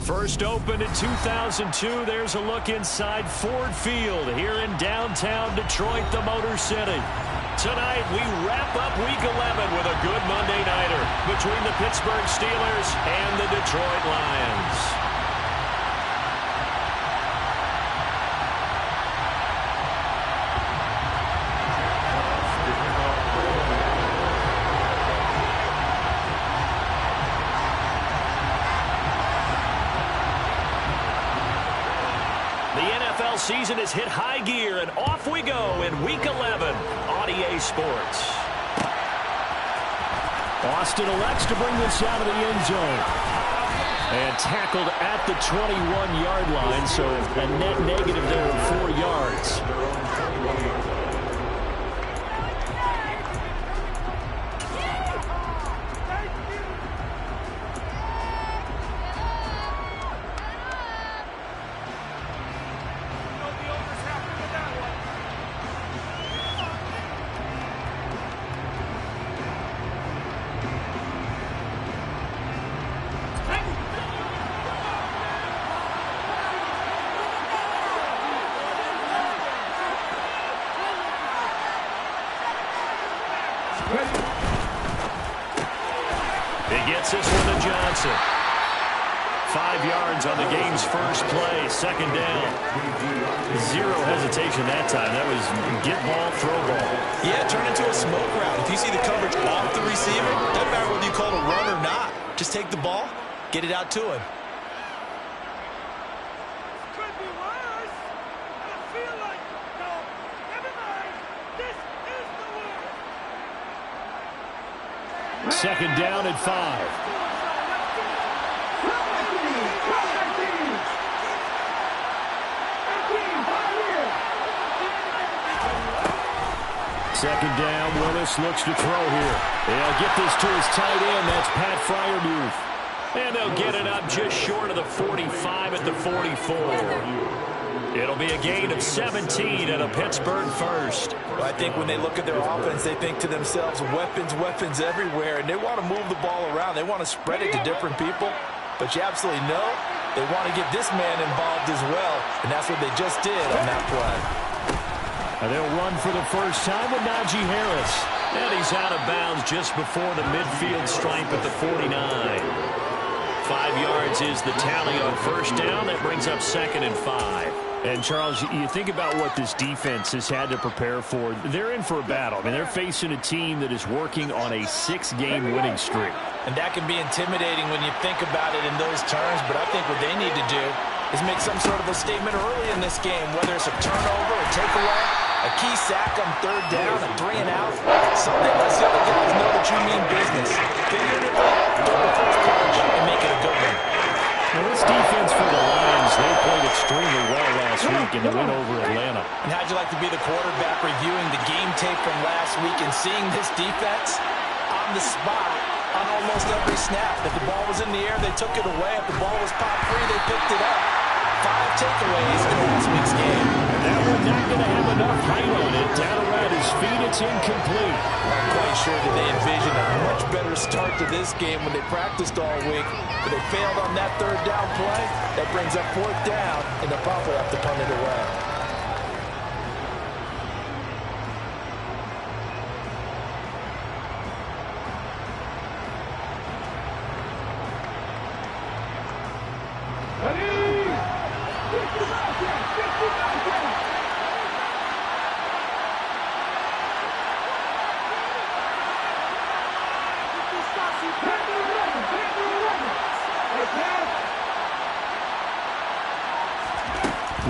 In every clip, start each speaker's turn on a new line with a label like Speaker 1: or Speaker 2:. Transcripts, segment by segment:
Speaker 1: First opened in 2002. There's a look inside Ford Field here in downtown Detroit, the Motor City. Tonight, we wrap up Week 11 with a good Monday nighter between the Pittsburgh Steelers and the Detroit Lions. Season has hit high gear, and off we go in Week 11 on EA Sports. Austin elects to bring this out of the end zone. And tackled at the 21-yard line, so a net negative there of 4 yards. He gets this one to Johnson. 5 yards on the game's first play. Second down. Zero hesitation that time. That was get ball, throw ball.
Speaker 2: Yeah, turn into a smoke route. If you see the coverage off the receiver, doesn't matter whether you call it a run or not. Just take the ball, get it out to him.
Speaker 1: Second down and 5. Second down, Willis looks to throw here. They'll get this to his tight end. That's Pat Freiermuth. And they'll get it up just short of the 45 at the 44. It'll be a gain of 17 and a Pittsburgh first.
Speaker 2: Well, I think when they look at their offense, they think to themselves, weapons, weapons everywhere, and they want to move the ball around. They want to spread it to different people, but you absolutely know they want to get this man involved as well, and that's what they just did on that play.
Speaker 1: And they'll run for the first time with Najee Harris, and he's out of bounds just before the midfield stripe at the 49. 5 yards is the tally on first down. That brings up second and 5. And, Charles, you think about what this defense has had to prepare for. They're in for a battle. I mean, they're facing a team that is working on a 6-game winning streak.
Speaker 2: And that can be intimidating when you think about it in those terms, but I think what they need to do is make some sort of a statement early in this game, whether it's a turnover, a takeaway, a key sack on third down, a 3 and out, something lets the other guys know that you mean business. Figuratively, get the first punch and make it a good one.
Speaker 1: Well, this defense for the Lions, they played extremely well last week in the win over Atlanta.
Speaker 2: And how'd you like to be the quarterback reviewing the game tape from last week and seeing this defense on the spot on almost every snap? If the ball was in the air, they took it away. If the ball was popped free, they picked it up. 5 takeaways in last week's game.
Speaker 1: That one not going to have enough height on it. Down around his feet, it's incomplete.
Speaker 2: I'm quite sure that they envisioned a much better start to this game when they practiced all week, but they failed on that third down play. That brings up fourth down, and they'll probably have to punt it away.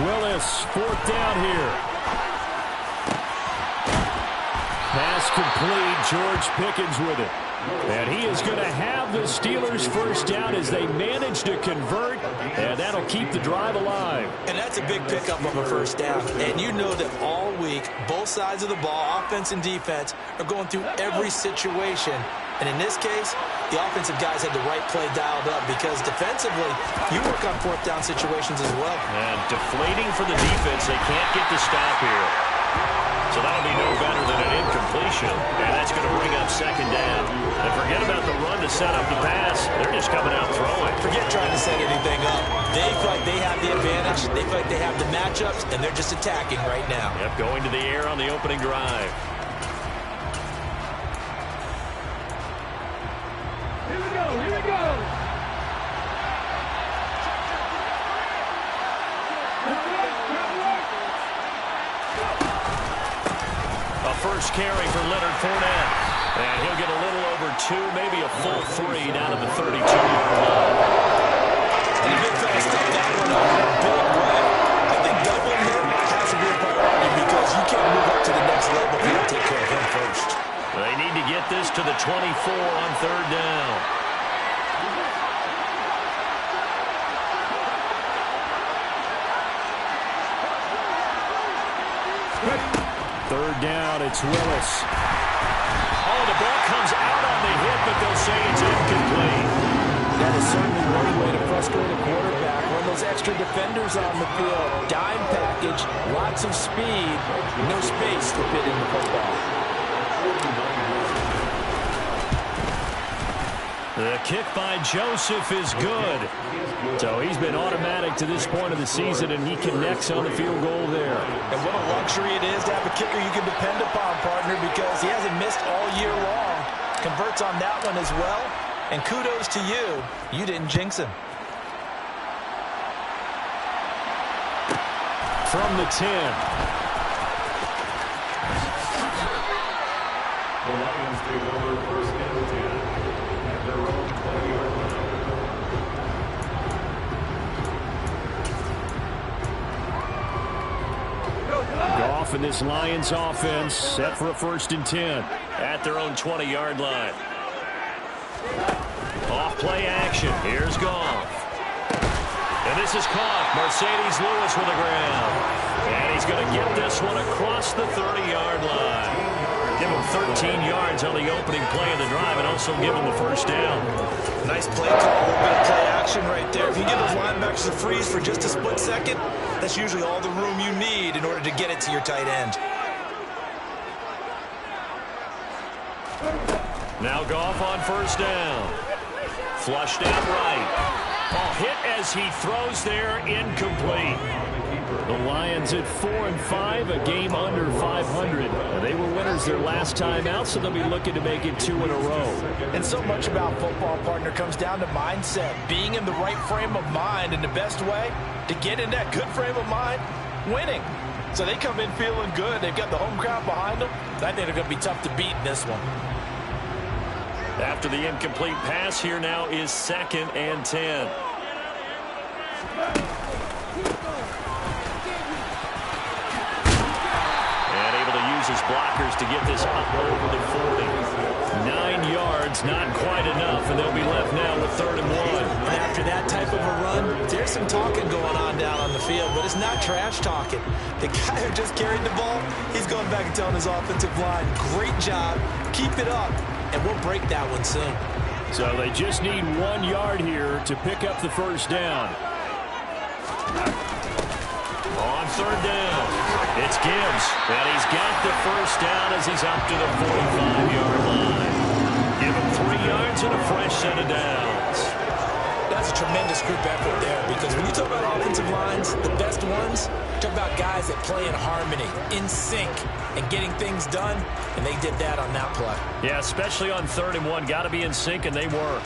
Speaker 1: Willis, fourth down here. Pass complete. George Pickens with it. And he is going to have the Steelers first down as they manage to convert, and that'll keep the drive alive.
Speaker 2: And that's a big pickup of a first down. And you know that all week, both sides of the ball, offense and defense, are going through every situation. And in this case, the offensive guys had the right play dialed up because defensively, you work on fourth down situations as well.
Speaker 1: And deflating for the defense. They can't get the stop here. So that'll be no better than an incompletion. And that's going to bring up second down. And forget about the run to set up the pass. They're just coming out throwing.
Speaker 2: Forget trying to set anything up. They feel like they have the advantage. They feel like they have the matchups, and they're just attacking right now.
Speaker 1: Yep, going to the air on the opening drive.
Speaker 3: Here we go, here we go.
Speaker 1: A first carry for Leonard Fournette. And he'll get a little over 2, maybe a full 3 down to the 32-yard line.
Speaker 2: And the big fella stepped that one up in a big way. I think doubling him has to be a priority because you can't move up to the next level if you don't take care of him first.
Speaker 1: They need to get this to the 24 on third down. Third down, it's Willis. Oh, the ball comes out on the hit, but they'll say it's incomplete.
Speaker 2: That is certainly one way to frustrate a quarterback. One of those extra defenders on the field. Dime package, lots of speed, no space to fit in the football.
Speaker 1: The kick by Joseph is good. So he's been automatic to this point of the season, and he connects on the field goal there.
Speaker 2: And what a luxury it is to have a kicker you can depend upon, partner, because he hasn't missed all year long. Converts on that one as well. And kudos to you. You didn't jinx him.
Speaker 1: From the 10.
Speaker 3: The Lions take over first and 10 at their own 20-yard line.
Speaker 1: Goff and this Lions offense set for a first and 10 at their own 20-yard line. Off play action. Here's Goff. And this is caught. Mercedes Lewis with the ground. And he's going to get this one across the 30-yard line. Give him 13 yards on the opening play of the drive and also give him a first down.
Speaker 2: Nice play call, a little bit of play action right there. If you give those linebackers a freeze for just a split second, that's usually all the room you need in order to get it to your tight end.
Speaker 1: Now Goff on first down. Flushed out right. Oh, hit as he throws there, incomplete. The Lions at 4-5, a game under 500. They were winners their last time out, so they'll be looking to make it 2 in a row.
Speaker 2: And so much about football, partner, comes down to mindset. Being in the right frame of mind, and the best way to get in that good frame of mind, winning. So they come in feeling good. They've got the home crowd behind them. I think they're going to be tough to beat in this one.
Speaker 1: After the incomplete pass, here now is 2nd and 10. And able to use his blockers to get this up over the 40. 9 yards, not quite enough, and they'll be left now with 3rd and 1.
Speaker 2: And after that type of a run, there's some talking going on down on the field, but it's not trash talking. The guy who just carried the ball, he's going back and telling his offensive line, great job, keep it up, and we'll break that one soon.
Speaker 1: So they just need 1 yard here to pick up the first down. On 3rd down, it's Gibbs, and he's got the first down as he's up to the 45-yard line. Give him 3 yards and a fresh set of downs.
Speaker 2: That's a tremendous group effort there, because when you talk about offensive lines, the best ones, talk about guys that play in harmony, in sync, and getting things done, and they did that on that play.
Speaker 1: Yeah, especially on 3rd and 1. Got to be in sync, and they were.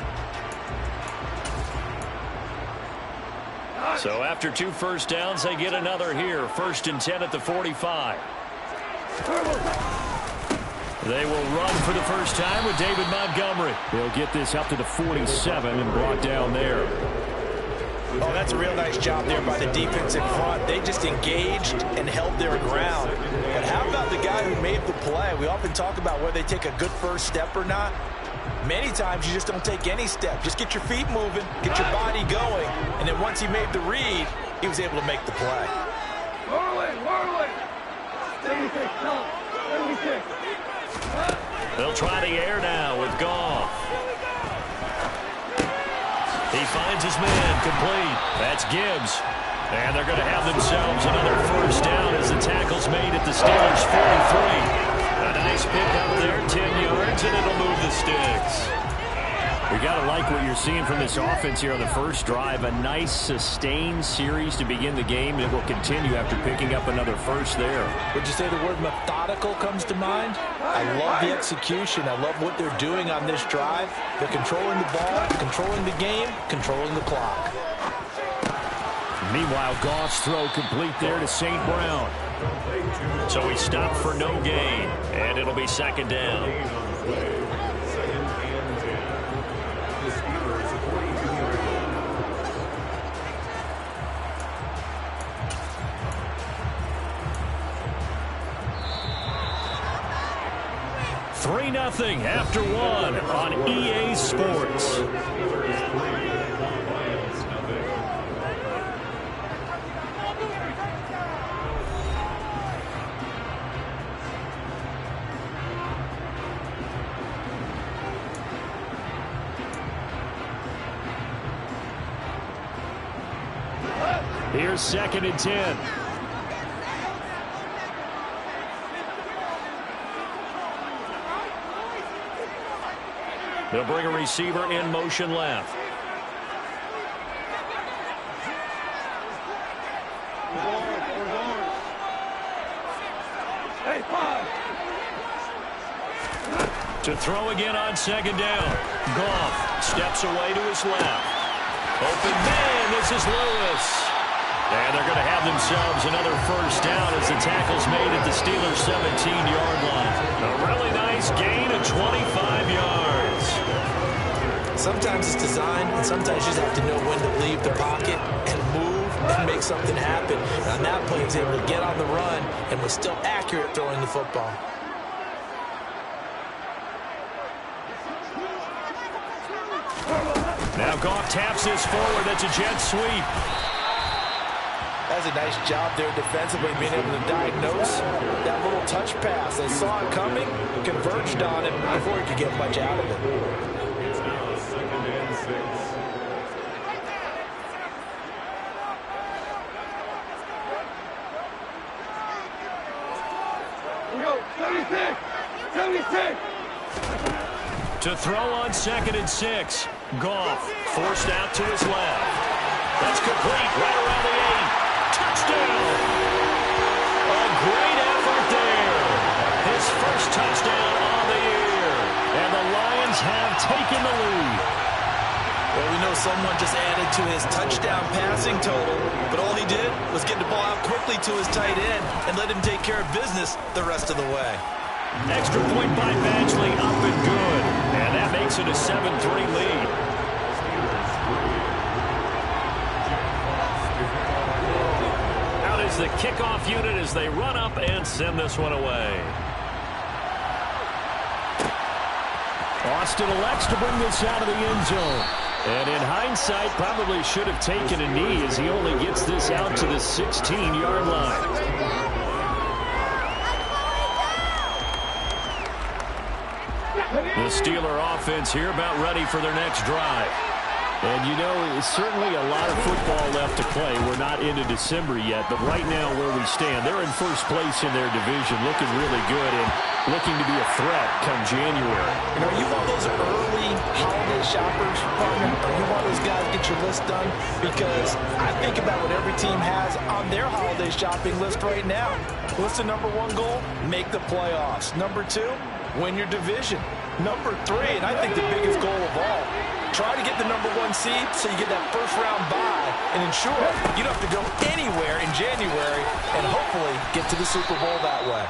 Speaker 1: So after 2 first downs, they get another here. 1st and 10 at the 45. They will run for the first time with David Montgomery. They'll get this up to the 47 and brought down there.
Speaker 2: Oh, that's a real nice job there by the defense in front. They just engaged and held their ground. But how about the guy who made the play? We often talk about whether they take a good first step or not. Many times you just don't take any step. Just get your feet moving, get your body going, and then once he made the read, he was able to make the play.
Speaker 3: Whirling. 76, no, 76.
Speaker 1: They'll try the air now with Goff. He finds his man complete. That's Gibbs. And they're going to have themselves another first down as the tackle's made at the Steelers' 43. A nice pick up there, 10 yards, and it'll move the sticks. We got to like what you're seeing from this offense here on the first drive. A nice, sustained series to begin the game that will continue after picking up another first there.
Speaker 2: Would you say the word methodical comes to mind? I love the execution. I love what they're doing on this drive. They're controlling the ball, controlling the game, controlling the clock.
Speaker 1: Meanwhile, Goff's throw complete there to St. Brown. So he stopped for no gain, and it'll be second down. Three 0 after one on EA Sports. Here's 2nd and 10. They'll bring a receiver in motion left. To throw again on 2nd down. Goff steps away to his left. Open man, this is Lewis. And they're going to have themselves another first down as the tackle's made at the Steelers' 17-yard line. A really nice gain of 25 yards.
Speaker 2: Sometimes it's design, and sometimes you just have to know when to leave the pocket and move and make something happen. And on that play, he was able to get on the run and was still accurate throwing the football.
Speaker 1: Now Goff taps this forward. That's a jet sweep.
Speaker 2: That's a nice job there defensively, being able to diagnose that little touch pass. They saw it coming, converged on it before he could get much out of it.
Speaker 3: It's now 2nd and 6.
Speaker 4: Go, 76! 76!
Speaker 1: To throw on 2nd and 6. Goff forced out to his left. That's complete right around the 8. Touchdown! A great effort there. His first touchdown on the year. And the Lions have taken the lead.
Speaker 2: Well, we know someone just added to his touchdown passing total, but all he did was get the ball out quickly to his tight end and let him take care of business the rest of the way.
Speaker 1: Extra point by Badgley, up and good. And that makes it a 7-3 lead. Out is the kickoff unit as they run up and send this one away. Austin elects to bring this out of the end zone. And in hindsight, probably should have taken a knee as he only gets this out to the 16-yard line. The Steeler offense here about ready for their next drive. And, you know, it's certainly a lot of football left to play. We're not into December yet, but right now where we stand, they're in first place in their division, looking really good and looking to be a threat come January.
Speaker 2: You know, you want those early holiday shoppers, partner? You want those guys to get your list done? Because I think about what every team has on their holiday shopping list right now. What's the number one goal? Make the playoffs. Number two, win your division. Number three, and I think the biggest goal of all, try to get the number one seed so you get that first round bye and ensure you don't have to go anywhere in January and hopefully get to the Super Bowl that way.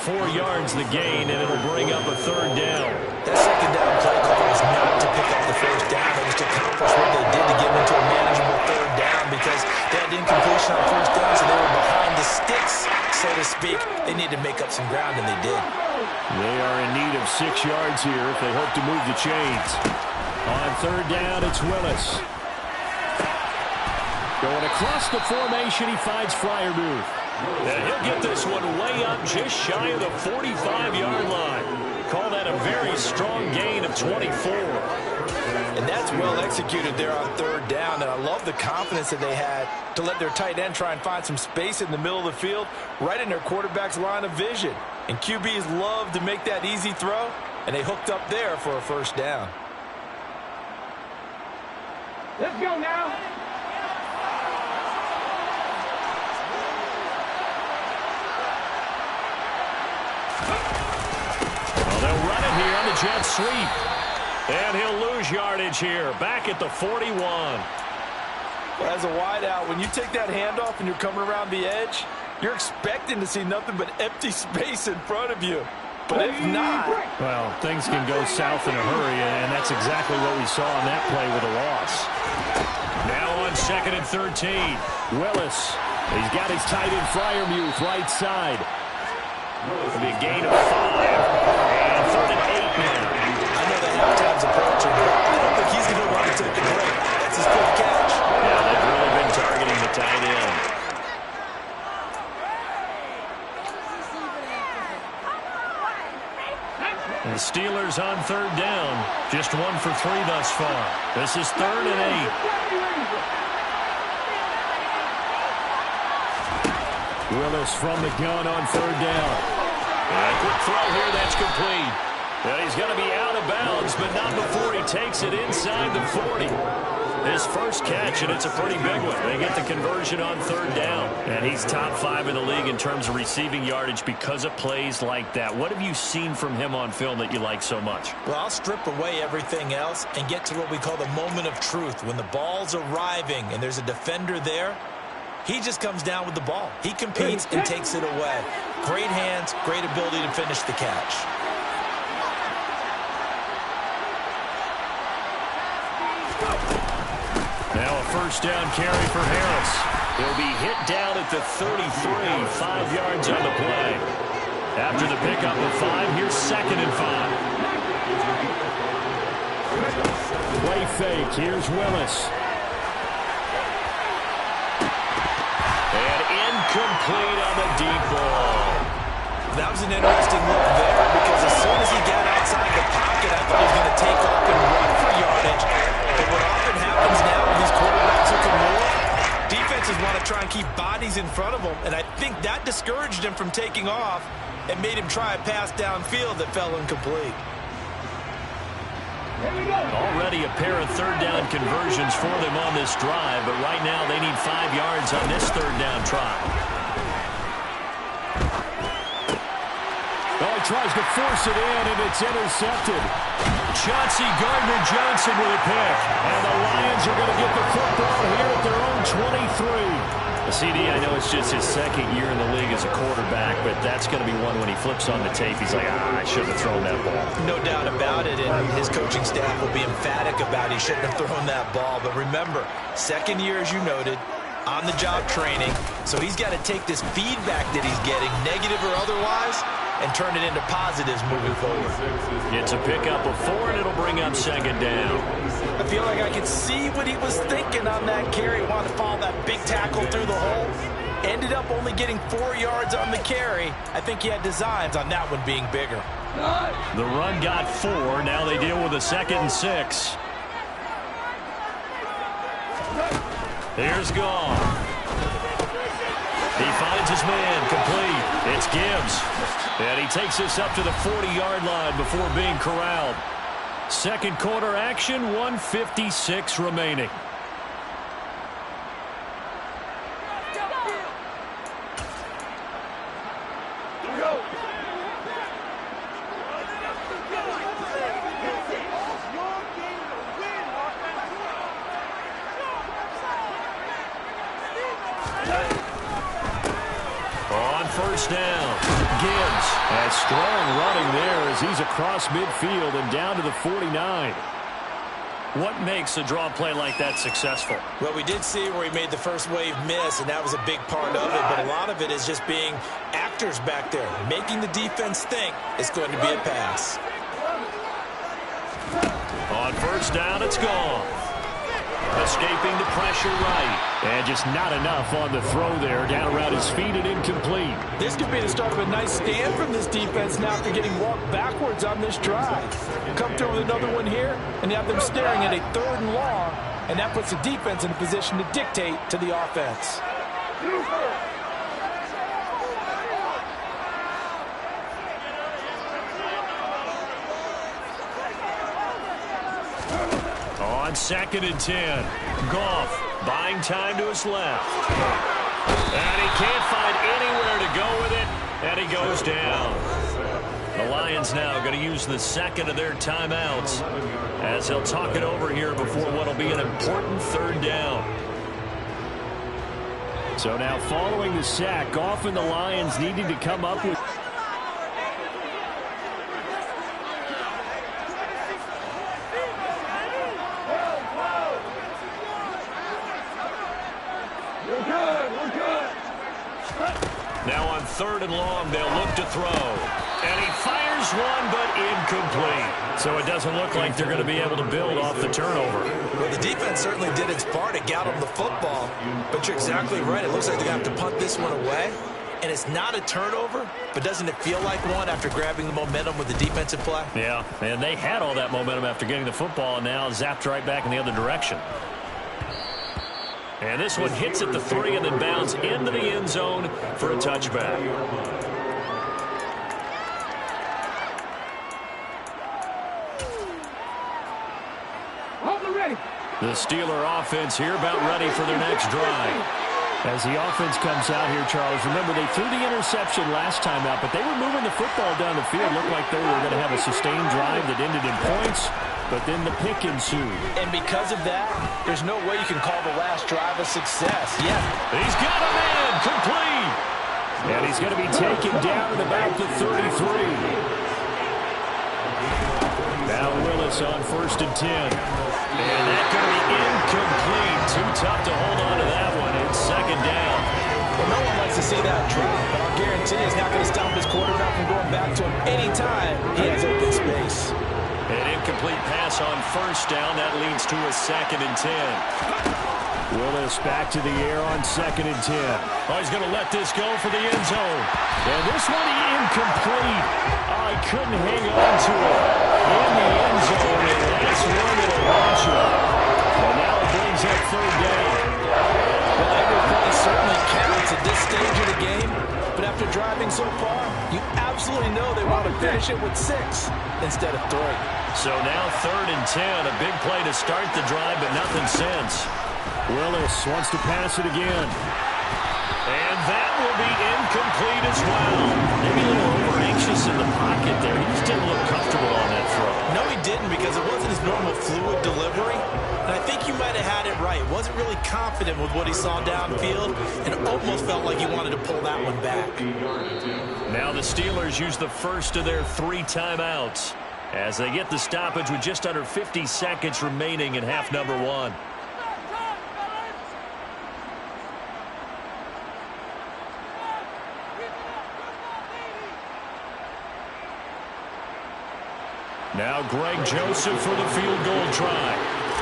Speaker 1: 4 yards the gain, and it'll bring up a third down.
Speaker 2: That second down play call was not to pick up the first down. It was to accomplish what they did to get into a manageable third down because they had incompletion on first down, so they were behind the sticks, so to speak. They needed to make up some ground, and they did.
Speaker 1: They are in need of 6 yards here if they hope to move the chains. On third down, it's Willis. Going across the formation, he finds Freiermuth. And he'll get this one way up just shy of the 45-yard line. Call that a very strong gain of 24.
Speaker 2: And that's well executed there on third down. And I love the confidence that they had to let their tight end try and find some space in the middle of the field, right in their quarterback's line of vision. And QBs love to make that easy throw, and they hooked up there for a first down.
Speaker 4: Let's go now.
Speaker 1: Well, they'll run it here on the jet sweep. And he'll lose yardage here. Back at the 41.
Speaker 2: Well, as a wideout, when you take that handoff and you're coming around the edge, you're expecting to see nothing but empty space in front of you. But if not...
Speaker 1: Well, things can go south in a hurry, and that's exactly what we saw on that play with a loss. Now on 2nd and 13. Willis. He's got his tight end Fryermuth right side. It'll be a gain of 5. And 3rd and 8 now.
Speaker 2: I know that halftime's approaching, but I don't think he's going to want to take the break. That's his quick catch.
Speaker 1: Yeah, they've really been targeting the tight end. And the Steelers on 3rd down. Just 1 for 3 thus far. This is 3rd and 8. Willis from the gun on 3rd down. And a quick throw here, that's complete. And he's going to be out of bounds, but not before he takes it inside the 40. His first catch, and it's a pretty big one. They get the conversion on 3rd down. And he's top 5 in the league in terms of receiving yardage because of plays like that. What have you seen from him on film that you like so much?
Speaker 2: Well, I'll strip away everything else and get to what we call the moment of truth. When the ball's arriving and there's a defender there, he just comes down with the ball. He competes and takes it away. Great hands, great ability to finish the catch.
Speaker 1: Now a first down carry for Harris. He'll be hit down at the 33, 5 yards on the play. After the pickup of 5, here's 2nd and 5. Play fake. Here's Willis. And incomplete on the deep ball.
Speaker 2: That was an interesting look there because as soon as he got outside the pocket, I thought he was going to take off and run for yardage. But what often happens now when these quarterbacks are more, defenses want to try and keep bodies in front of them, and I think that discouraged him from taking off and made him try a pass downfield that fell incomplete.
Speaker 1: Already a pair of 3rd down conversions for them on this drive, but right now they need 5 yards on this 3rd down try. Oh, he tries to force it in, and it's intercepted. Chauncey Gardner-Johnson with a pick. And the Lions are going to get the football here at their own 23. CD, I know it's just his 2nd year in the league as a quarterback, but that's going to be one when he flips on the tape. He's like, I shouldn't have thrown that ball.
Speaker 2: No doubt about it, and his coaching staff will be emphatic about he shouldn't have thrown that ball. But remember, 2nd year, as you noted, on-the-job training, so he's got to take this feedback that he's getting, negative or otherwise, and turn it into positives moving forward.
Speaker 1: It's a pickup of 4, and it'll bring up 2nd down.
Speaker 2: I feel like I could see what he was thinking on that carry. Wanted to follow that big tackle through the hole. Ended up only getting 4 yards on the carry. I think he had designs on that one being bigger.
Speaker 1: The run got 4. Now they deal with a 2nd and 6. Here's Gone. He finds his man, complete. It's Gibbs. And he takes this up to the 40-yard line before being corralled. 2nd quarter action, 1:56 remaining. On 1st down, Gibbs has strong running there as he's across midfield and down to the 49. What makes a draw play like that successful?
Speaker 2: Well, we did see where he made the first wave miss, and that was a big part of it, but a lot of it is just being actors back there, making the defense think it's going to be a pass.
Speaker 1: On 1st down, it's Gone. Escaping the pressure right. And just not enough on the throw there. Down around his feet and incomplete.
Speaker 2: This could be the start of a nice stand from this defense now after getting walked backwards on this drive. Come through with another one here, and you have them staring at a 3rd and long, and that puts the defense in a position to dictate to the offense.
Speaker 1: On 2nd and 10. Goff buying time to his left. And he can't find anywhere to go with it. And he goes down. The Lions now going to use the second of their timeouts as they'll talk it over here before what will be an important 3rd down. So now following the sack, Goff and the Lions needing to come up with... Now on 3rd and long, they'll look to throw. And he fires one, but incomplete. So it doesn't look like they're going to be able to build off the turnover.
Speaker 2: Well, the defense certainly did its part to get them the football. But you're exactly right. It looks like they're going to have to punt this one away. And it's not a turnover, but doesn't it feel like one after grabbing the momentum with the defensive play?
Speaker 1: Yeah, and they had all that momentum after getting the football, and now zapped right back in the other direction. And this one hits at the 3 and then bounds into the end zone for a touchback. The Steeler offense here about ready for their next drive. As the offense comes out here, Charles, remember they threw the interception last time out, but they were moving the football down the field. Looked like they were going to have a sustained drive that ended in points, but then the pick ensued.
Speaker 2: And because of that, there's no way you can call the last drive a success. Yeah.
Speaker 1: He's got a man complete. And he's going to be taken down at about the 33. Now Willis on 1st and 10. And that's going to be incomplete. Too tough to hold on to that one. It's 2nd down.
Speaker 2: Well, no one likes to see that drop, but I'll guarantee he's not going to stop his quarterback from going back to him anytime he has open space.
Speaker 1: An incomplete pass on 1st down. That leads to a 2nd and 10. Willis back to the air on 2nd and 10. Oh, he's going to let this go for the end zone. And this one incomplete. Oh, he couldn't hang on to it. In the end zone, and that's one that'll launch him. And now it brings up 3rd down.
Speaker 2: Well, every play certainly counts at this stage of the game, but after driving so far, you absolutely know they want to finish it with 6 instead of 3.
Speaker 1: So now 3rd and 10, a big play to start the drive, but nothing since. Willis wants to pass it again. And that will be incomplete as well. Maybe a little over-anxious in the pocket there. He just didn't look comfortable on that throw.
Speaker 2: No, he didn't, because it wasn't his normal fluid delivery. And I think you might have had it right. Wasn't really confident with what he saw downfield, and almost felt like he wanted to pull that one back.
Speaker 1: Now the Steelers use the first of their 3 timeouts as they get the stoppage with just under 50 seconds remaining in half number 1. Now Greg Joseph for the field goal try.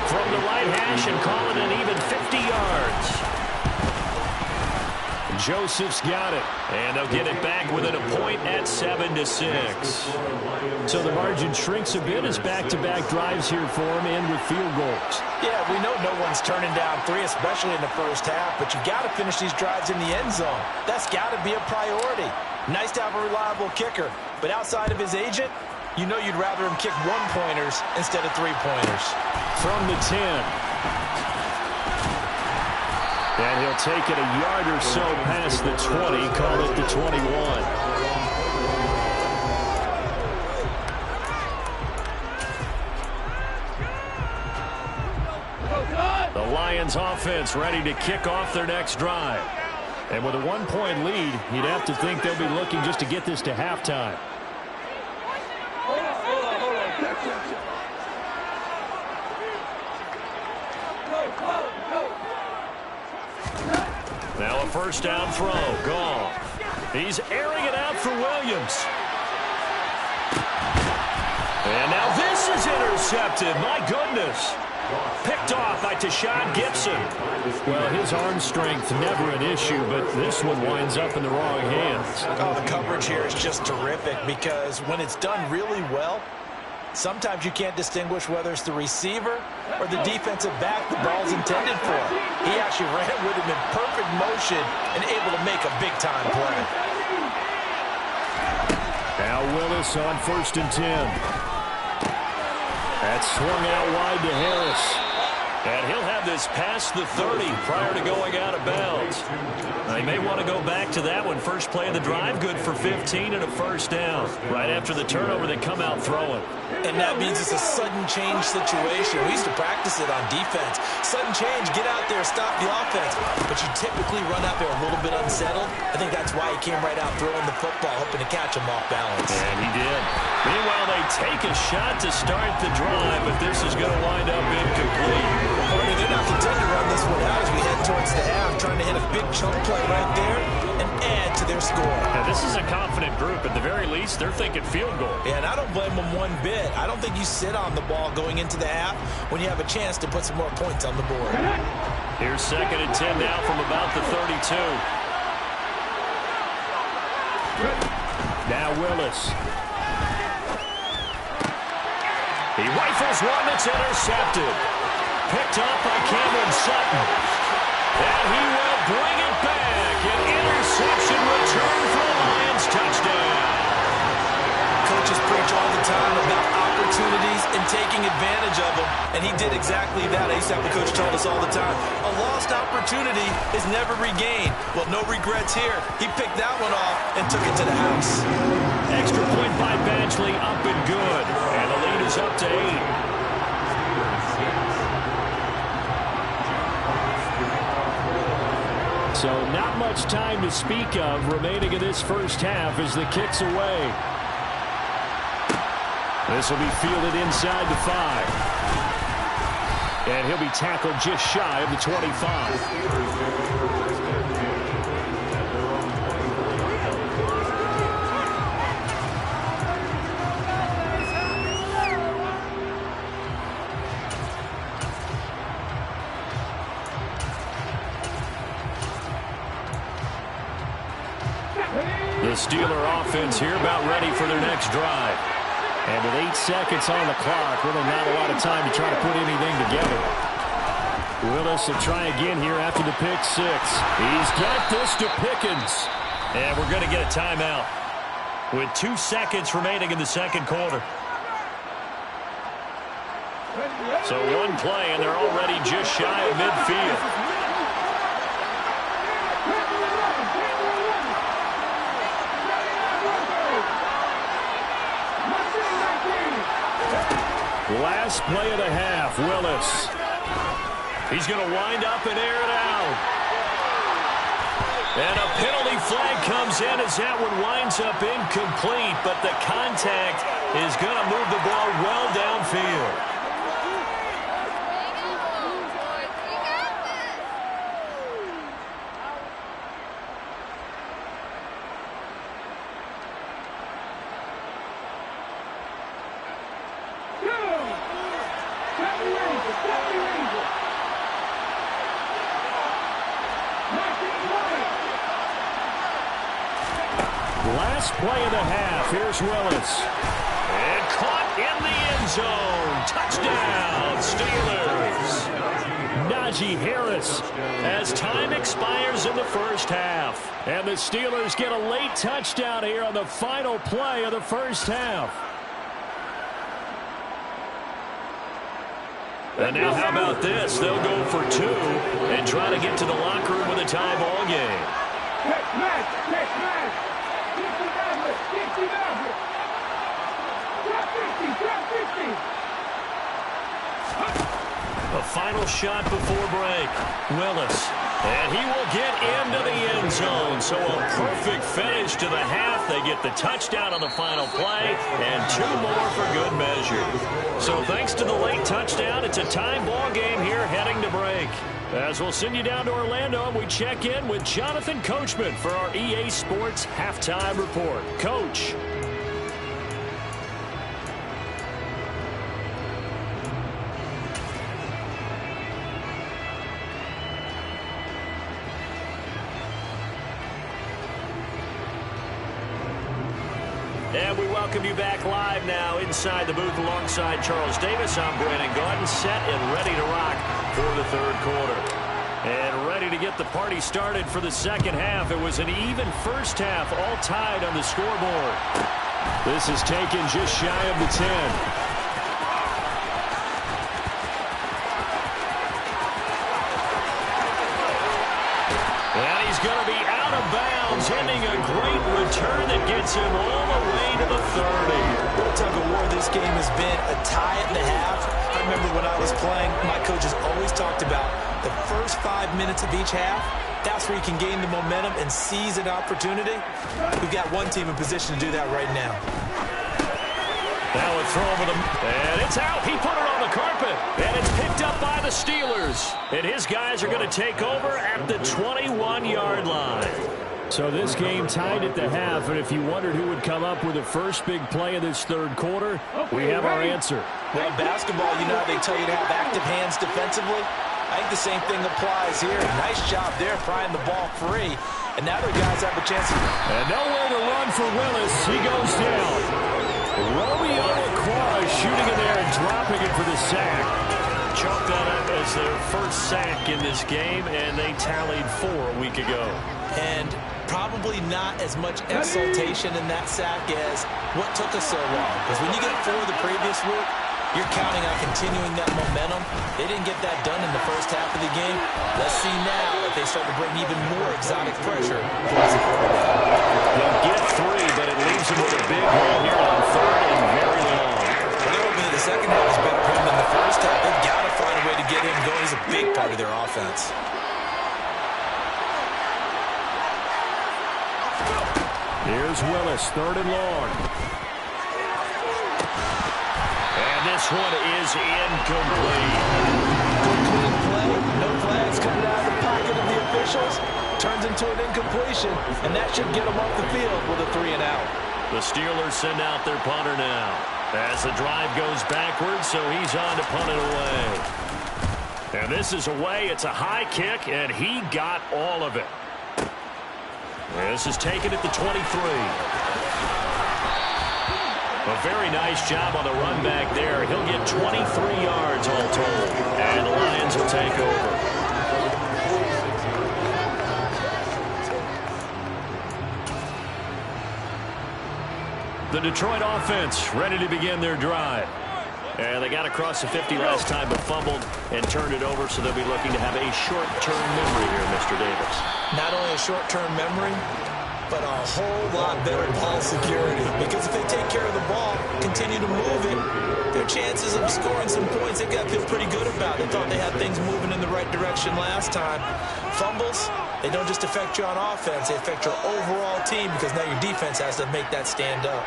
Speaker 1: From the right hash and call it an even 50 yards. Joseph's got it. And they'll get it back within a point at 7-6. So the margin shrinks a bit as back-to-back drives here for him and with field goals.
Speaker 2: Yeah, we know no one's turning down 3, especially in the first half, but you've got to finish these drives in the end zone. That's got to be a priority. Nice to have a reliable kicker, but outside of his agent, you know you'd rather him kick 1-pointers instead of 3-pointers.
Speaker 1: From the 10. And he'll take it a yard or so past the 20, call it the 21. The Lions offense ready to kick off their next drive. And with a 1-point lead, you'd have to think they'll be looking just to get this to halftime. Now a 1st down throw. Goff. He's airing it out for Williams. And now this is intercepted. My goodness. Picked off by Tashawn Gibson. Well, his arm strength never an issue, but this one winds up in the wrong hands.
Speaker 2: Oh, the coverage here is just terrific because when it's done really well, sometimes you can't distinguish whether it's the receiver or the defensive back the ball's intended for. He actually ran with him in perfect motion and able to make a big-time play.
Speaker 1: Now Willis on 1st and 10. That's swung out wide to Harris. And he'll have this past the 30 prior to going out of bounds. Now, he may want to go back to that one. First play of the drive, good for 15 and a first down. Right after the turnover, they come out throwing.
Speaker 2: And that means it's a sudden change situation. We used to practice it on defense. Sudden change, get out there, stop the offense. But you typically run out there a little bit unsettled. I think that's why he came right out throwing the football, hoping to catch him off balance.
Speaker 1: And he did. Meanwhile, they take a shot to start the drive, but this is going to wind up incomplete.
Speaker 2: Partner, they're not content to run this one out as we head towards the half, trying to hit a big chunk play right there and add to their score.
Speaker 1: Now, this is a confident group. At the very least, they're thinking field goal.
Speaker 2: Yeah, and I don't blame them one bit. I don't think you sit on the ball going into the half when you have a chance to put some more points on the board.
Speaker 1: Here's 2nd and 10 now from about the 32. Now Willis. He rifles one that's intercepted. Picked up by Cameron Sutton. And he will bring it back. An interception return for the Lions. Touchdown.
Speaker 2: Coaches preach all the time about opportunities and taking advantage of them. And he did exactly that. I used to have a coach told us all the time, a lost opportunity is never regained. Well, no regrets here. He picked that one off and took it to the house.
Speaker 1: Extra point by Badgley, up and good. And the lead is up to 8. So not much time to speak of remaining in this first half as the kick's away. This will be fielded inside the 5. And he'll be tackled just shy of the 25. The Steeler offense here about ready for their next drive. And with 8 seconds on the clock, really not a lot of time to try to put anything together. Willis will try again here after the pick 6. He's got this to Pickens. And we're going to get a timeout with 2 seconds remaining in the second quarter. So one play, and they're already just shy of midfield. Last play of the half, Willis. He's going to wind up and air it out. And a penalty flag comes in as that one winds up incomplete, but the contact is going to move the ball well downfield. Last play of the half. Here's Willis. And caught in the end zone. Touchdown, Steelers. Najee Harris as time expires in the first half. And the Steelers get a late touchdown here on the final play of the first half. And now how about this? They'll go for 2 and try to get to the locker room with a tie ball game. A final shot before break. Willis. And he will get into the end zone. So a perfect finish to the half. They get the touchdown on the final play. And 2 more for good measure. So thanks to the late touchdown, it's a tie ball game here heading to break. As we'll send you down to Orlando, we check in with Jonathan Coachman for our EA Sports Halftime Report. Coach. And we welcome you back live now inside the booth alongside Charles Davis. I'm Brandon Gaudin, set and ready to rock for the third quarter. And ready to get the party started for the second half. It was an even first half, all tied on the scoreboard. This is taken just shy of the 10. return that gets him all the way to the 30.
Speaker 2: What a tug of war this game has been. A tie at the half. I remember when I was playing, my coaches always talked about the first 5 minutes of each half. That's where you can gain the momentum and seize an opportunity. We've got one team in position to do that right now.
Speaker 1: Now a throw over the... And it's out. He put it on the carpet. And it's picked up by the Steelers. And his guys are going to take over at the 21-yard line. So this game tied at the half, and if you wondered who would come up with the first big play of this third quarter, we have our answer.
Speaker 2: Well, basketball, you know how they tell you to have active hands defensively? I think the same thing applies here. Nice job there prying the ball free. And now their guys have a chance.
Speaker 1: And nowhere to run for Willis. He goes down. Romeo Aquara shooting in there and dropping it for the sack. Chalked that up as their first sack in this game, and they tallied 4 a week ago.
Speaker 2: And probably not as much exultation in that sack as what took us so long. Because when you get 4 the previous week, you're counting on continuing that momentum. They didn't get that done in the first half of the game. Let's see now if they start to bring even more exotic pressure towards the quarterback.
Speaker 1: They'll get 3, but it leaves them with a big one here on 3rd and very long.
Speaker 2: Well, they opened the second half was better for him than the first half. They've got to find a way to get him going. He's a big part of their offense.
Speaker 1: Here's Willis, 3rd and long. And this one is incomplete.
Speaker 2: Good clean play. No flags coming out of the pocket of the officials. Turns into an incompletion, and that should get them off the field with a 3 and out.
Speaker 1: The Steelers send out their punter now. As the drive goes backwards, so he's on to punt it away. And this is away. It's a high kick, and he got all of it. This is taken at the 23. A very nice job on the run back there. He'll get 23 yards all told. And the Lions will take over. The Detroit offense ready to begin their drive. And they got across the 50 last time but fumbled and turned it over, so they'll be looking to have a short-term memory here, Mr. Davis.
Speaker 2: Not only a short-term memory, but a whole lot better ball security. Because if they take care of the ball, continue to move it, their chances of scoring some points, they've got to feel pretty good about. They thought they had things moving in the right direction last time. Fumbles, they don't just affect you on offense, they affect your overall team because now your defense has to make that stand up.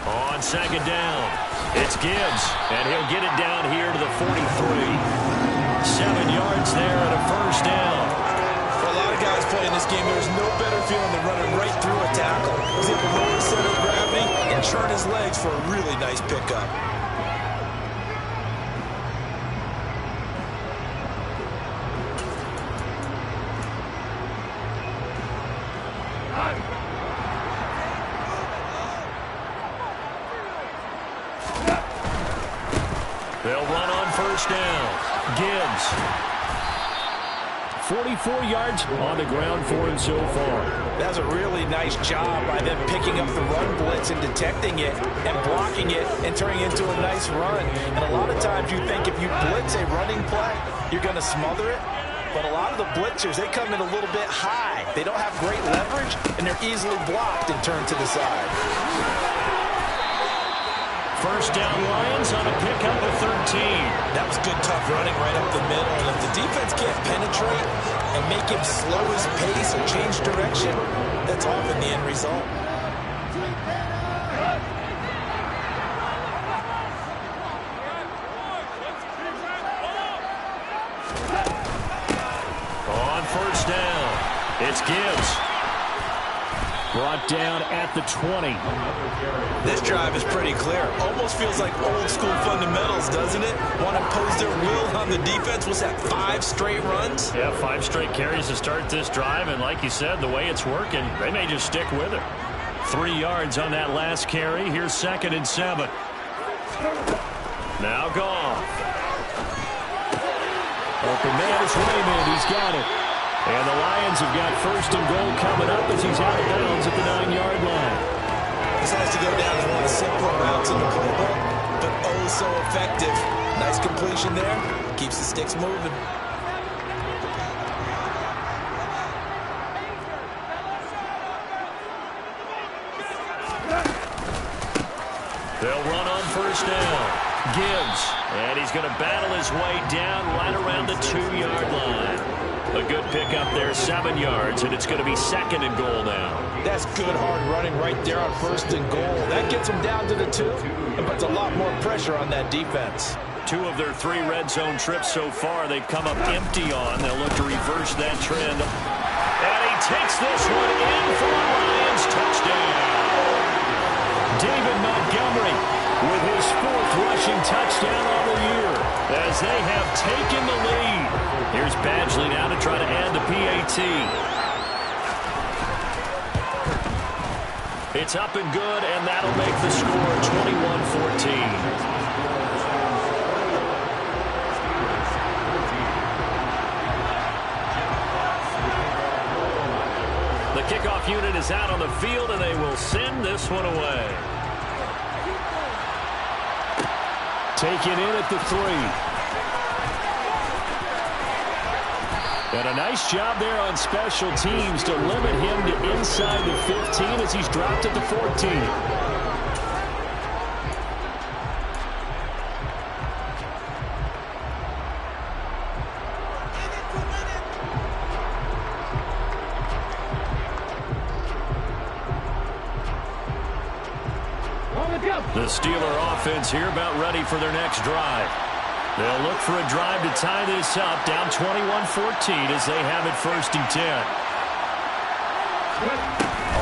Speaker 1: On second down, it's Gibbs, and he'll get it down here to the 43. 7 yards there and a first down.
Speaker 2: For a lot of guys playing this game, there's no better feeling than running right through a tackle. He's able to lower his center of gravity and churn his legs for a really nice pickup.
Speaker 1: They'll run on first down. Gibbs. 44 yards on the ground for him so far.
Speaker 2: That's a really nice job by them picking up the run blitz and detecting it and blocking it and turning it into a nice run. And a lot of times you think if you blitz a running play, you're going to smother it. But a lot of the blitzers, they come in a little bit high. They don't have great leverage, and they're easily blocked and turned to the side.
Speaker 1: First down Lions on a pickup of 13.
Speaker 2: That was good, tough running right up the middle. And if the defense can't penetrate and make him slow his pace or change direction, that's often the end result.
Speaker 1: On first down, it's Gibbs. Brought down at the 20.
Speaker 2: This drive is pretty clear. Almost feels like old school fundamentals, doesn't it? Want to impose their will on the defense. What's that, 5 straight runs?
Speaker 1: Yeah, 5 straight carries to start this drive. And like you said, the way it's working, they may just stick with it. 3 yards on that last carry. Here's 2nd and 7. Now Goff. Open man is Raymond. He's got it. And the Lions have got 1st and goal coming up as he's out of bounds at the 9-yard line.
Speaker 2: This has to go down as one of the simpler routes in the playbook, but oh so effective. Nice completion there. Keeps the sticks moving.
Speaker 1: They'll run on first down. Gibbs, and he's going to battle his way down right around the 2-yard line. A good pickup there, 7 yards, and it's going to be 2nd and goal now.
Speaker 2: That's good hard running right there on 1st and goal. That gets them down to the 2 and puts a lot more pressure on that defense.
Speaker 1: 2 of their 3 red zone trips so far they've come up empty on. They'll look to reverse that trend. And he takes this one in for a Lions touchdown. David Montgomery with his 4th rushing touchdown on the year as they have taken the lead. Here's Badgley now to try to add the PAT. It's up and good, and that'll make the score 21-14. The kickoff unit is out on the field, and they will send this one away. Taken in at the 3. And a nice job there on special teams to limit him to inside the 15 as he's dropped at the 14. The Steeler offense here about ready for their next drive. They'll look for a drive to tie this up, down 21-14 as they have it 1st and 10.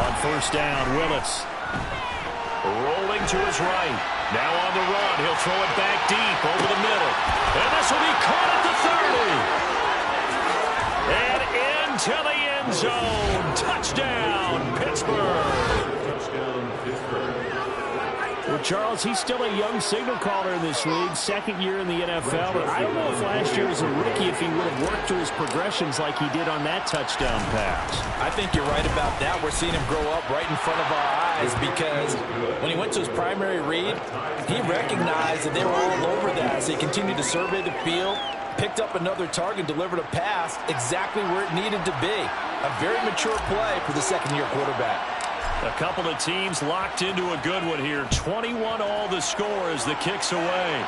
Speaker 1: On first down, Willis. Rolling to his right. Now on the run. He'll throw it back deep over the middle. And this will be caught at the 30. And into the end zone. Touchdown, Pittsburgh.
Speaker 3: Touchdown, Pittsburgh.
Speaker 1: Well, Charles, he's still a young signal caller in this league, 2nd year in the NFL. But I don't know if last year as a rookie if he would have worked through his progressions like he did on that touchdown pass.
Speaker 2: I think you're right about that. We're seeing him grow up right in front of our eyes because when he went to his primary read, he recognized that they were all over that as he continued to survey the field, picked up another target, delivered a pass exactly where it needed to be. A very mature play for the 2nd-year quarterback.
Speaker 1: A couple of teams locked into a good one here. 21 all the score as the kick's away.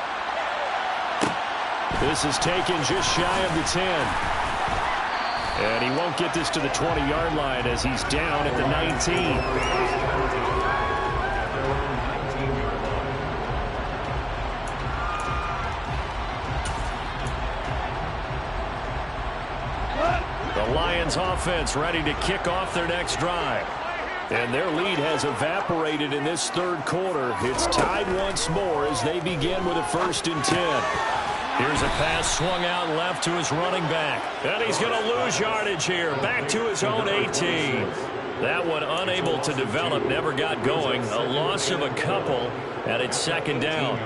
Speaker 1: This is taken just shy of the 10. And he won't get this to the 20-yard line as he's down at the 19. The Lions offense ready to kick off their next drive. And their lead has evaporated in this 3rd quarter. It's tied once more as they begin with a 1st and 10. Here's a pass swung out left to his running back. And he's going to lose yardage here. Back to his own 18. That one unable to develop, never got going. A loss of a couple, and it's 2nd down.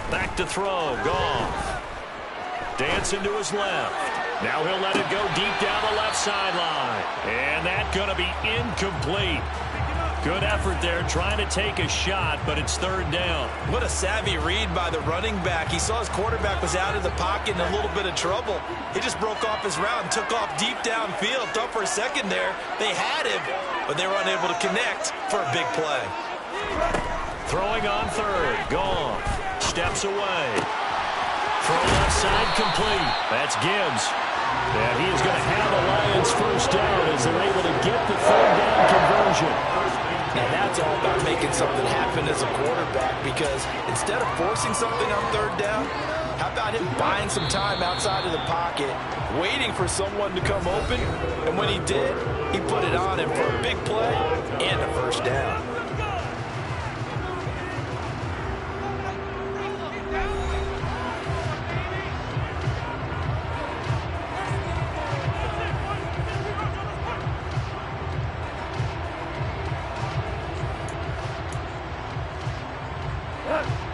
Speaker 1: Back to throw, Goff. Dancing to his left. Now he'll let it go deep down the left sideline. And that's going to be incomplete. Good effort there, trying to take a shot, but it's 3rd down.
Speaker 2: What a savvy read by the running back. He saw his quarterback was out of the pocket in a little bit of trouble. He just broke off his route and took off deep downfield. Thought for a second there they had him, but they were unable to connect for a big play.
Speaker 1: Throwing on 3rd, Goff. Steps away. Throw left side complete. That's Gibbs. And he is going to have the Lions 1st down as they're able to get the 3rd down conversion.
Speaker 2: Now that's all about making something happen as a quarterback because instead of forcing something on 3rd down, how about him buying some time outside of the pocket, waiting for someone to come open, and when he did, he put it on him for a big play and a 1st down.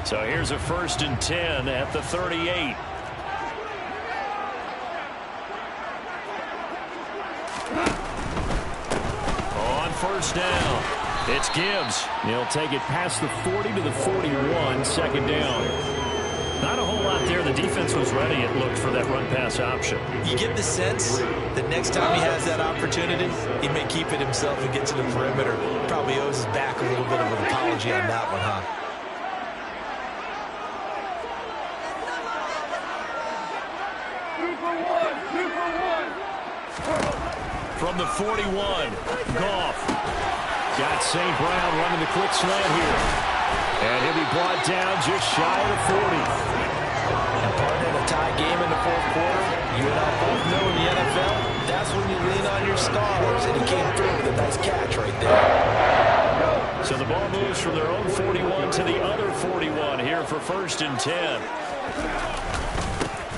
Speaker 1: So here's a 1st and 10 at the 38. first down. It's Gibbs. He'll take it past the 40 to the 41, second down. Not a whole lot there. The defense was ready, it looked, for that run-pass option.
Speaker 2: You get the sense that next time he has that opportunity, he may keep it himself and get to the perimeter. Probably owes his back a little bit of an apology on that one, huh?
Speaker 1: From the 41, Goff. Got St. Brown running the quick slant here. And he'll be brought down just shy of the 40.
Speaker 2: And partner, a tie game in the fourth quarter, you and I both know in the NFL, that's when you lean on your stars, and he came through with a nice catch right there.
Speaker 1: So the ball moves from their own 41 to the other 41 here for 1st and 10.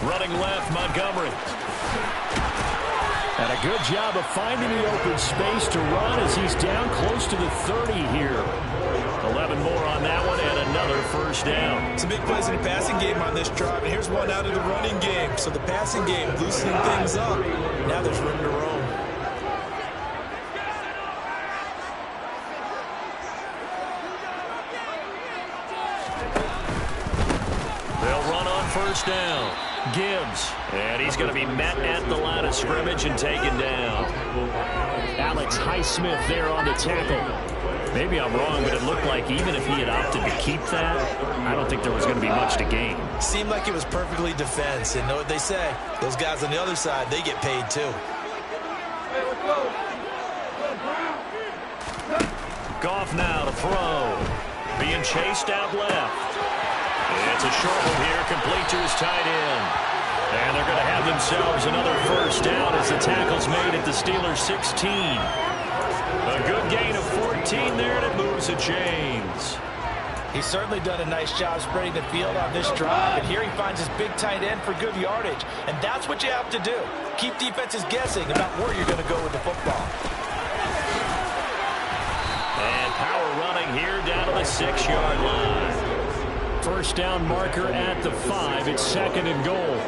Speaker 1: Running left, Montgomery. And a good job of finding the open space to run as he's down close to the 30 here. 11 more on that one and another first down.
Speaker 2: Some big plays in the passing game on this drive, and here's one out of the running game. So the passing game loosening things up. Now there's room to roam.
Speaker 1: They'll run on first down. Gibbs, and he's going to be met at the line of scrimmage and taken down. Alex Highsmith there on the tackle. Maybe I'm wrong, but it looked like even if he had opted to keep that, I don't think there was going to be much to gain.
Speaker 2: Seemed like it was perfectly defense, and know what they say, those guys on the other side, they get paid too.
Speaker 1: Goff now to throw. Being chased out left. It's a short one here, complete to his tight end. And they're going to have themselves another first down as the tackle's made at the Steelers' 16. A good gain of 14 there, and it moves the chains.
Speaker 2: He's certainly done a nice job spreading the field on this drive, and here he finds his big tight end for good yardage. And that's what you have to do. Keep defenses guessing about where you're going to go with the football.
Speaker 1: And power running here down to the 6-yard line. First down marker at the 5. It's 2nd and goal.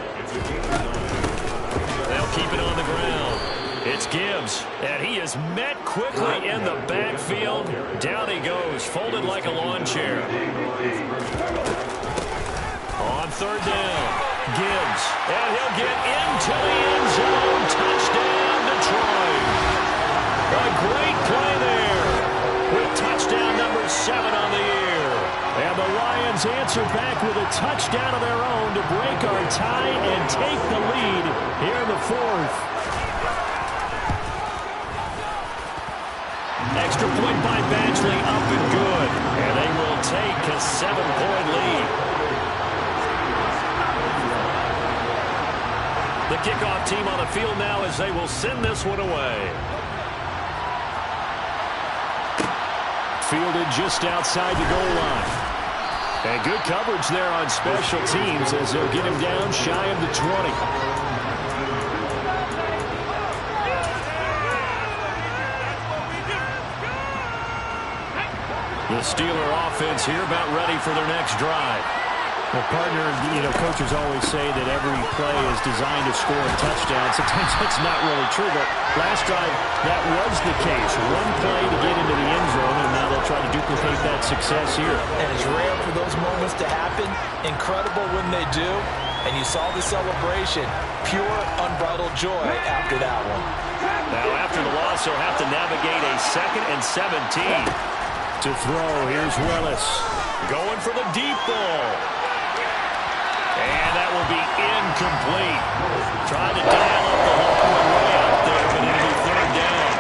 Speaker 1: They'll keep it on the ground. It's Gibbs, and he is met quickly in the backfield. Down he goes, folded like a lawn chair. On 3rd down, Gibbs, and he'll get into the end zone. Touchdown, Detroit. A great play there with touchdown number 7 on the year. And the Lions answer back with a touchdown of their own to break our tie and take the lead here in the 4th. Extra point by Badgley, up and good. And they will take a 7-point lead. The kickoff team on the field now as they will send this one away. Fielded just outside the goal line. And good coverage there on special teams as they'll get him down shy of the 20. The Steeler offense here about ready for their next drive. Well, partner, coaches always say that every play is designed to score a touchdown. Sometimes that's not really true, but last drive, that was the case. One play to get into the end zone, and now they'll try to duplicate that success here.
Speaker 2: And it's rare for those moments to happen. Incredible when they do. And you saw the celebration. Pure, unbridled joy after that one.
Speaker 1: Now, after the loss, they'll have to navigate a 2nd and 17. To throw, here's Willis. Going for the deep ball. And that will be incomplete. Trying to dial up the whole point way out there, but it'll be 3rd down.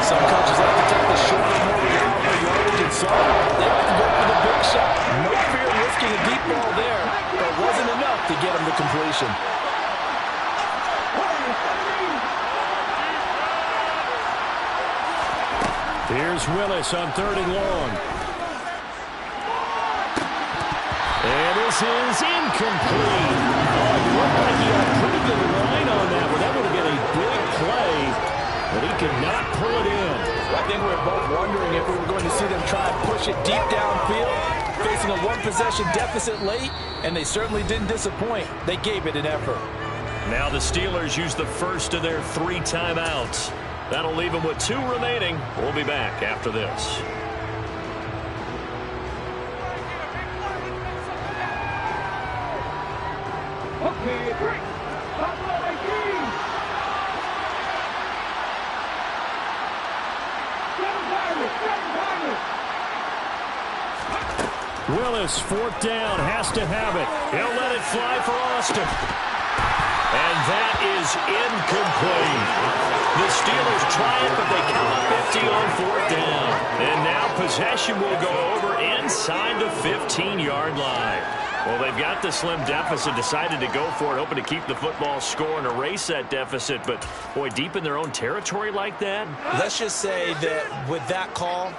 Speaker 2: Some coaches like to take the shorter, more reliable yardage, and so they like to go for the big shot. No fear of risking a deep ball there, but it wasn't enough to get him to completion.
Speaker 1: Here's Willis on 3rd and long. And this is incomplete. Oh, it looked like he had a pretty good line on that one. That would have been a big play, but he could not pull it in.
Speaker 2: I think we were both wondering if we were going to see them try and push it deep downfield, facing a 1-possession deficit late, and they certainly didn't disappoint. They gave it an effort.
Speaker 1: Now the Steelers use the first of their 3 timeouts. That'll leave him with 2 remaining. We'll be back after this.
Speaker 4: Okay, 3. Buffalo 18.
Speaker 1: Willis, 4th down, has to have it. He'll let it fly for Austin. And that is incomplete. The Steelers try it, but they come up 50 on 4th down. And now possession will go over inside the 15-yard line. Well, they've got the slim deficit, decided to go for it, hoping to keep the football score and erase that deficit. But, boy, deep in their own territory like that?
Speaker 2: Let's just say that with that call,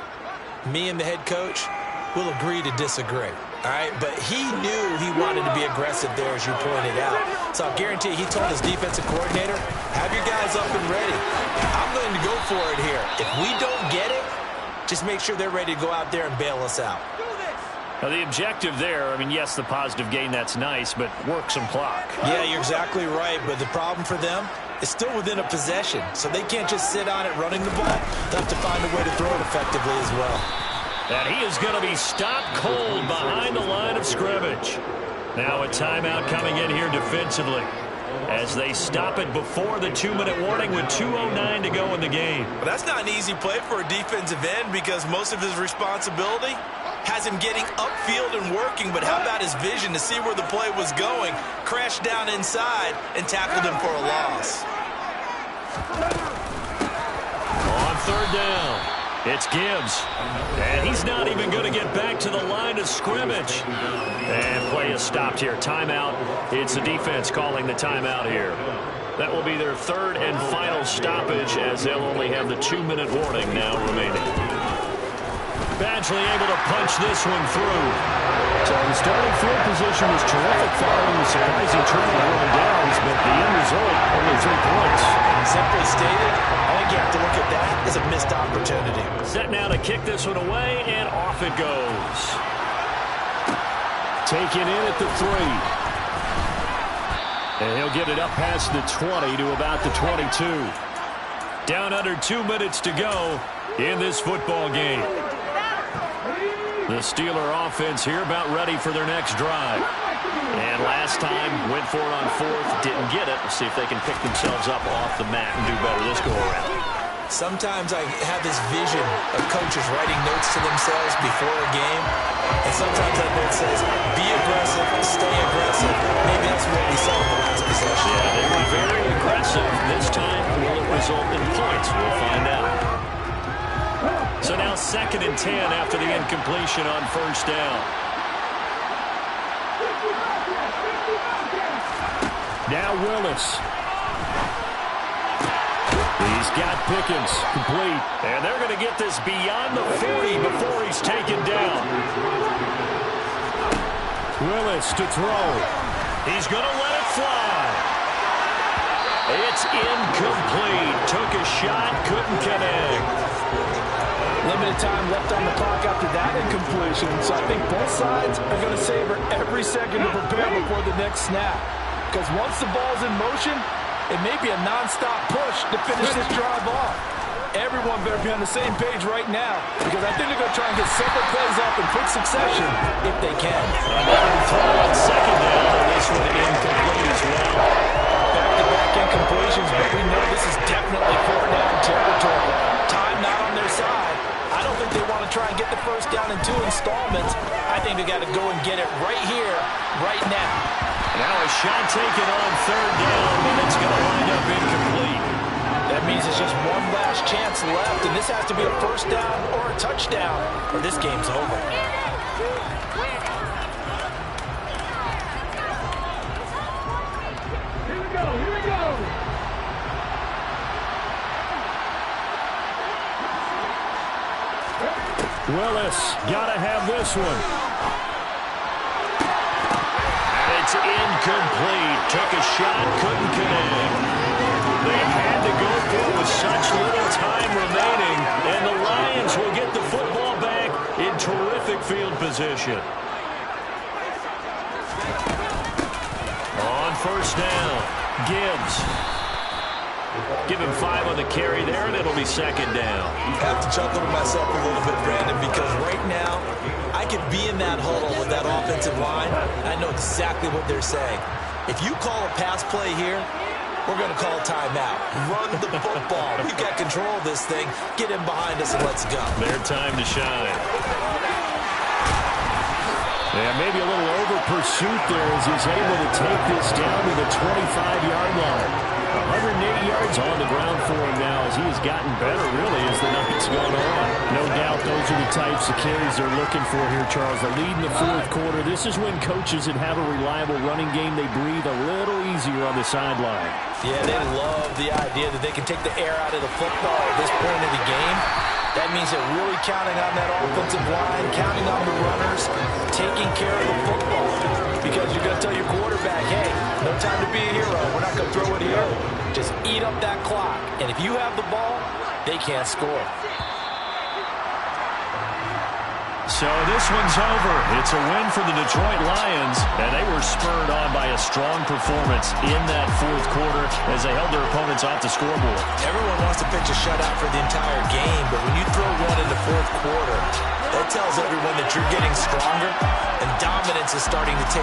Speaker 2: me and the head coach will agree to disagree. All right, but he knew he wanted to be aggressive there, as you pointed out. So I guarantee he told his defensive coordinator, have your guys up and ready. I'm going to go for it here. If we don't get it, just make sure they're ready to go out there and bail us out.
Speaker 1: Now, the objective there, I mean, yes, the positive gain, that's nice, but work some clock.
Speaker 2: Yeah, you're exactly right, but the problem for them is still within a possession, so they can't just sit on it running the ball. They'll have to find a way to throw it effectively as well.
Speaker 1: And he is going to be stopped cold behind the line of scrimmage. Now a timeout coming in here defensively as they stop it before the 2-minute warning with 2:09 to go in the game.
Speaker 2: Well, that's not an easy play for a defensive end because most of his responsibility has him getting upfield and working, but how about his vision to see where the play was going, crashed down inside, and tackled him for a loss.
Speaker 1: On 3rd down, it's Gibbs. And he's not even going to get back to the line of scrimmage. And play is stopped here. Timeout. It's the defense calling the timeout here. That will be their 3rd and final stoppage as they'll only have the 2-minute warning now remaining. Badgley able to punch this one through.
Speaker 5: So the starting field position was terrific following the surprising turnover on downs, but the end result, only 3 points.
Speaker 2: Simply stated, I think you have to look at that as a missed opportunity.
Speaker 1: Set now to kick this one away, and off it goes.
Speaker 5: Taken in at the 3.
Speaker 1: And he'll get it up past the 20 to about the 22. Down under 2 minutes to go in this football game. The Steeler offense here about ready for their next drive. And last time, went for it on 4th, didn't get it. Let's see if they can pick themselves up off the mat and do better this go-around.
Speaker 2: Sometimes I have this vision of coaches writing notes to themselves before a game. And sometimes that note says, be aggressive, stay aggressive. Maybe that's what we saw in the last possession.
Speaker 1: Yeah, they were very aggressive. This time, will it result in points? We'll find out. So now 2nd and 10 after the incompletion on 1st down.
Speaker 5: Now Willis. He's got Pickens complete.
Speaker 1: And they're going to get this beyond the 40 before he's taken down.
Speaker 5: Willis to throw.
Speaker 1: He's going to let it fly. It's incomplete. Took a shot, couldn't connect.
Speaker 6: Limited time left on the clock after that incompletion, so I think both sides are going to savor every second to prepare before the next snap. Because once the ball's in motion, it may be a non-stop push to finish this drive off. Everyone better be on the same page right now, because I think they're going to try and get several plays off in quick succession if they can.
Speaker 1: Another throw on 2nd down, and this one incomplete as well.
Speaker 2: Back-to-back incompletions, but we know this is definitely 4th down territory. Time not on their side. I don't think they want to try and get the 1st down in 2 installments. I think they got to go and get it right here, right now.
Speaker 1: Now a shot taken on 3rd down, and it's going to wind up incomplete.
Speaker 2: That means it's just one last chance left, and this has to be a 1st down or a touchdown, or this game's over.
Speaker 4: Here we go, here we go.
Speaker 5: Willis, gotta have this one.
Speaker 1: And it's incomplete. Took a shot, couldn't connect. They had to go for it with such little time remaining, and the Lions will get the football back in terrific field position. On 1st down, Gibbs. Give him 5 on the carry there, and it'll be second down.
Speaker 2: I have to chuckle to myself a little bit, Brandon, because right now I could be in that huddle with that offensive line. I know exactly what they're saying. If you call a pass play here, we're going to call timeout. Run the football. We've got control of this thing. Get him behind us and let's go.
Speaker 1: Their time to shine.
Speaker 5: Yeah, maybe a little over pursuit there as he's able to take this down to the 25-yard line. 108 yards on the ground for him now as he has gotten better, really, as the night's gone on. No doubt those are the types of carries they're looking for here, Charles. The lead in the fourth quarter. This is when coaches that have a reliable running game, they breathe a little easier on the sideline.
Speaker 2: Yeah, they love the idea that they can take the air out of the football at this point of the game. That means they're really counting on that offensive line, counting on the runners, taking care of the football. Because you're going to tell your quarterback, hey, no time to be a hero. We're not going to throw it here. Just eat up that clock. And if you have the ball, they can't score.
Speaker 1: So this one's over. It's a win for the Detroit Lions, and they were spurred on by a strong performance in that fourth quarter as they held their opponents off the scoreboard.
Speaker 2: Everyone wants to pitch a shutout for the entire game, but when you throw one in the fourth quarter, that tells everyone that you're getting stronger, and dominance is starting to take